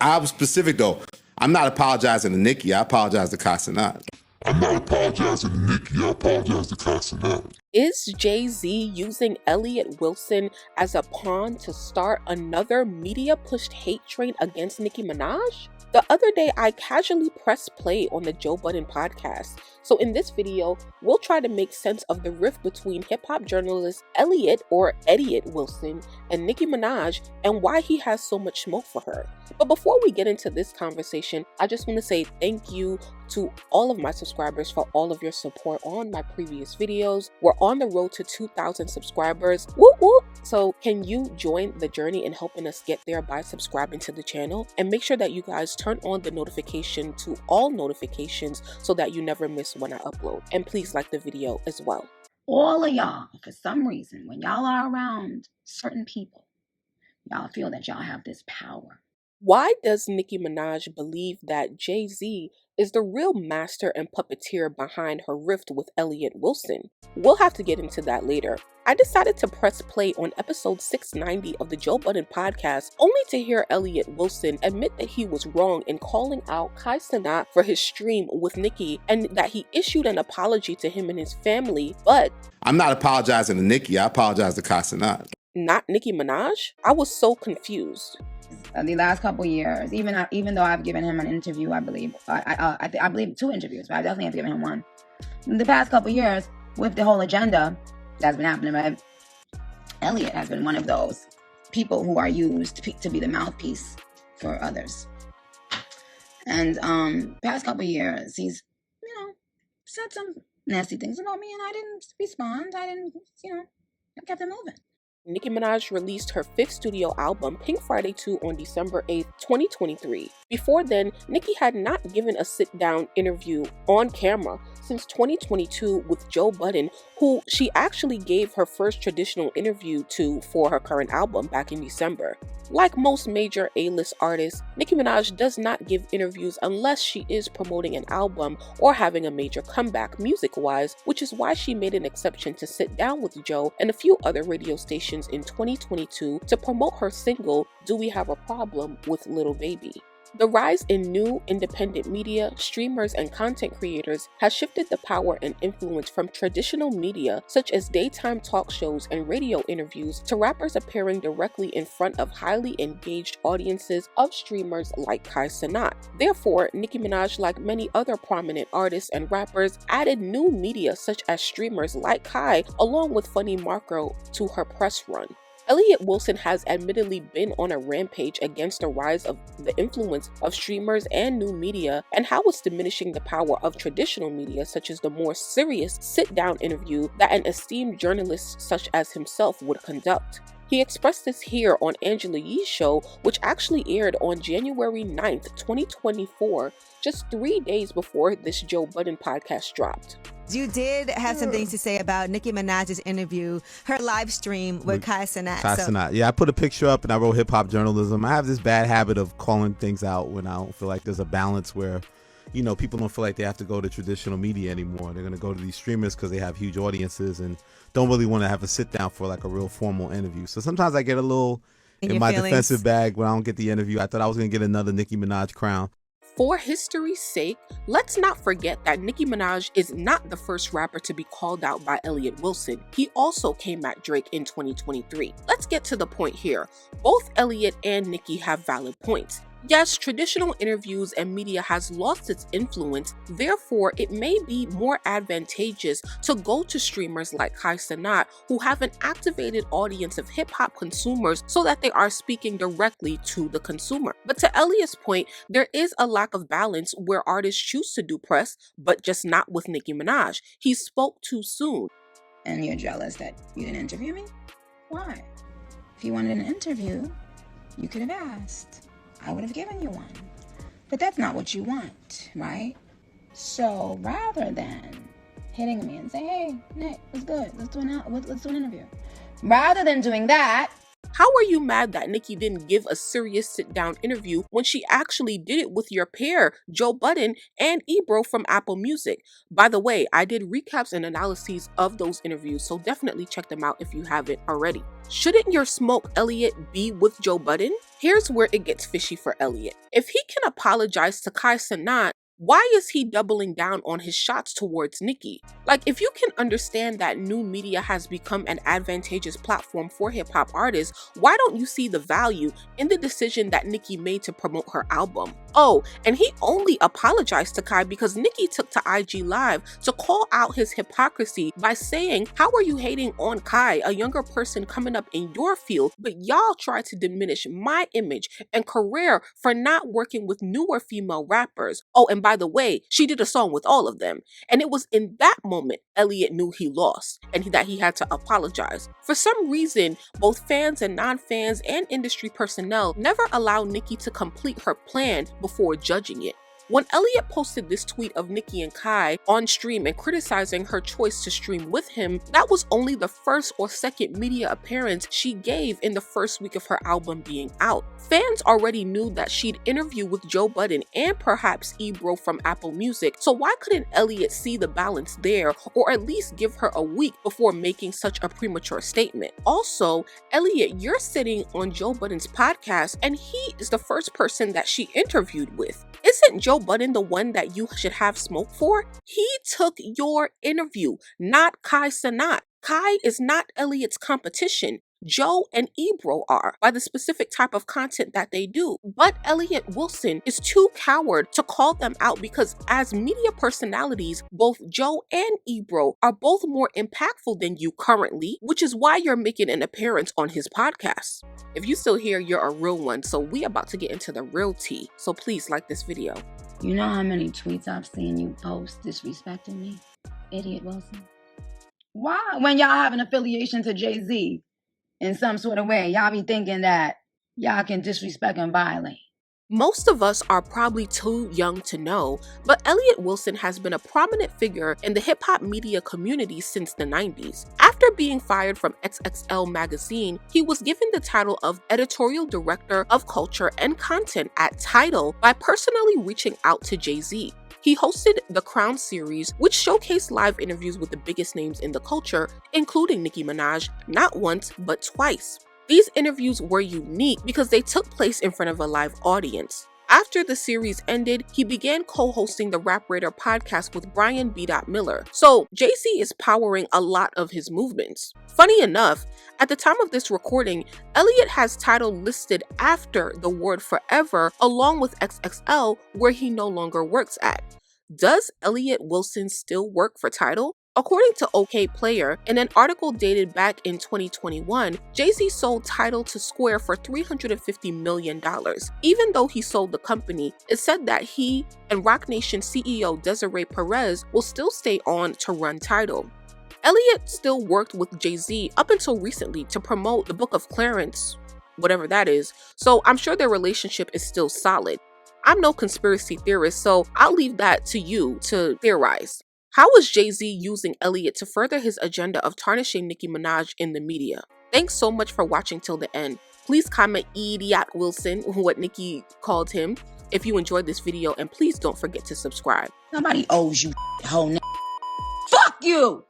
I was specific though. I'm not apologizing to Nicki. I apologize to Casanat. I'm not apologizing to Nicki. I apologize to Casanat. Is Jay-Z using Elliott Wilson as a pawn to start another media-pushed hate train against Nicki Minaj? The other day, I casually pressed play on the Joe Budden podcast. So in this video, we'll try to make sense of the rift between hip-hop journalist Elliott Wilson and Nicki Minaj and why he has so much smoke for her. But before we get into this conversation, I just want to say thank you to all of my subscribers for all of your support on my previous videos. We're on the road to 2,000 subscribers. Woo woo! So can you join the journey in helping us get there by subscribing to the channel? And make sure that you guys turn on the notification to all notifications so that you never miss when I upload. And please like the video as well. All of y'all, for some reason, when y'all are around certain people, y'all feel that y'all have this power. Why does Nicki Minaj believe that Jay-Z is the real master and puppeteer behind her rift with Elliott Wilson? We'll have to get into that later. I decided to press play on episode 690 of the Joe Budden podcast only to hear Elliott Wilson admit that he was wrong in calling out Kai Cenat for his stream with Nicki and that he issued an apology to him and his family, but I'm not apologizing to Nicki. I apologize to Casanat. not Nicki Minaj? I was so confused. The last couple years, even though I've given him an interview, I believe, I believe 2 interviews, but I definitely have given him 1. In the past couple years, with the whole agenda that's been happening, right? Elliott has been one of those people who are used to be the mouthpiece for others. And past couple years, he's, said some nasty things about me, and I didn't respond. I didn't, I kept it moving. Nicki Minaj released her 5th studio album, Pink Friday 2, on December 8th, 2023. Before then, Nicki had not given a sit-down interview on camera since 2022 with Joe Budden, who she actually gave her first traditional interview to for her current album back in December. Like most major A-list artists, Nicki Minaj does not give interviews unless she is promoting an album or having a major comeback music-wise, which is why she made an exception to sit down with Joe and a few other radio stations in 2022 to promote her single, Do We Have a Problem with Lil Baby. The rise in new independent media, streamers, and content creators has shifted the power and influence from traditional media such as daytime talk shows and radio interviews to rappers appearing directly in front of highly engaged audiences of streamers like Kai Cenat. Therefore, Nicki Minaj, like many other prominent artists and rappers, added new media such as streamers like Kai along with Funny Marco to her press run. Elliott Wilson has admittedly been on a rampage against the rise of the influence of streamers and new media and how it's diminishing the power of traditional media such as the more serious sit-down interview that an esteemed journalist such as himself would conduct. He expressed this here on Angela Yee's show, which actually aired on January 9th, 2024, just 3 days before this Joe Budden podcast dropped. You did have some things to say about Nicki Minaj's interview, her live stream with Kai Cenat. Yeah, I put a picture up and I wrote hip hop journalism. I have this bad habit of calling things out when I don't feel like there's a balance where, people don't feel like they have to go to traditional media anymore. They're going to go to these streamers because they have huge audiences and don't really want to have a sit down for like a real formal interview. So sometimes I get a little in my defensive bag when I don't get the interview. I thought I was going to get another Nicki Minaj crown. For history's sake, let's not forget that Nicki Minaj is not the first rapper to be called out by Elliott Wilson. He also came at Drake in 2023. Let's get to the point here. Both Elliott and Nicki have valid points. Yes, traditional interviews and media has lost its influence, therefore it may be more advantageous to go to streamers like Kai Cenat who have an activated audience of hip-hop consumers so that they are speaking directly to the consumer. But to Elliott's point, there is a lack of balance where artists choose to do press, but just not with Nicki Minaj. He spoke too soon. And you're jealous that you didn't interview me? Why? If you wanted an interview, you could have asked. I would have given you one. But that's not what you want, right? So rather than hitting me and say, hey, Nick, it's good. Let's do an interview. Rather than doing that, How are you mad that Nicki didn't give a serious sit-down interview when she actually did it with your pair, Joe Budden and Ebro from Apple Music? By the way, I did recaps and analyses of those interviews, so definitely check them out if you haven't already. Shouldn't your smoke, Elliott, be with Joe Budden? Here's where it gets fishy for Elliott. If he can apologize to Kai Cenat, why is he doubling down on his shots towards Nicki? Like, if you can understand that new media has become an advantageous platform for hip-hop artists, why don't you see the value in the decision that Nicki made to promote her album? Oh, and he only apologized to Kai because Nicki took to IG Live to call out his hypocrisy by saying, how are you hating on Kai, a younger person coming up in your field, but y'all try to diminish my image and career for not working with newer female rappers? Oh, and by the way, she did a song with all of them. And it was in that moment Elliott knew he lost and that he had to apologize. For some reason, both fans and non-fans and industry personnel never allow Nicki to complete her plan before judging it. When Elliott posted this tweet of Nicki and Kai on stream and criticizing her choice to stream with him, that was only the first or second media appearance she gave in the first week of her album being out. Fans already knew that she'd interview with Joe Budden and perhaps Ebro from Apple Music, so why couldn't Elliott see the balance there or at least give her a week before making such a premature statement? Also, Elliott, you're sitting on Joe Budden's podcast and he is the first person that she interviewed with. Isn't Joe Budden the one that you should have smoke for? He took your interview, not Kai Cenat. Kai is not Elliott's competition. Joe and Ebro are, by the specific type of content that they do. But Elliott Wilson is too coward to call them out because as media personalities, both Joe and Ebro are both more impactful than you currently, which is why you're making an appearance on his podcast. If you still here, you're a real one, so we about to get into the real tea, so please like this video. You know how many tweets I've seen you post disrespecting me? Idiot Wilson. Why? When y'all have an affiliation to Jay-Z, in some sort of way, y'all be thinking that y'all can disrespect and violate. Most of us are probably too young to know, but Elliott Wilson has been a prominent figure in the hip-hop media community since the 90s. After being fired from XXL magazine, he was given the title of Editorial Director of Culture and Content at Tidal by personally reaching out to Jay-Z. He hosted the Crown series, which showcased live interviews with the biggest names in the culture, including Nicki Minaj, not once, but twice. These interviews were unique because they took place in front of a live audience. After the series ended, he began co-hosting the Rap Radar podcast with Brian B. Miller. So Jay-Z is powering a lot of his movements. Funny enough, at the time of this recording, Elliott has Tidal listed after the word forever along with XXL, where he no longer works at. Does Elliott Wilson still work for Tidal? According to OK Player, in an article dated back in 2021, Jay-Z sold Tidal to Square for $350 million. Even though he sold the company, it said that he and Roc Nation CEO Desiree Perez will still stay on to run Tidal. Elliott still worked with Jay-Z up until recently to promote the Book of Clarence, whatever that is, so I'm sure their relationship is still solid. I'm no conspiracy theorist, so I'll leave that to you to theorize. How is Jay-Z using Elliott to further his agenda of tarnishing Nicki Minaj in the media? Thanks so much for watching till the end. Please comment Idiot Wilson, what Nicki called him, if you enjoyed this video, and please don't forget to subscribe. Nobody owes you, whole Fuck you!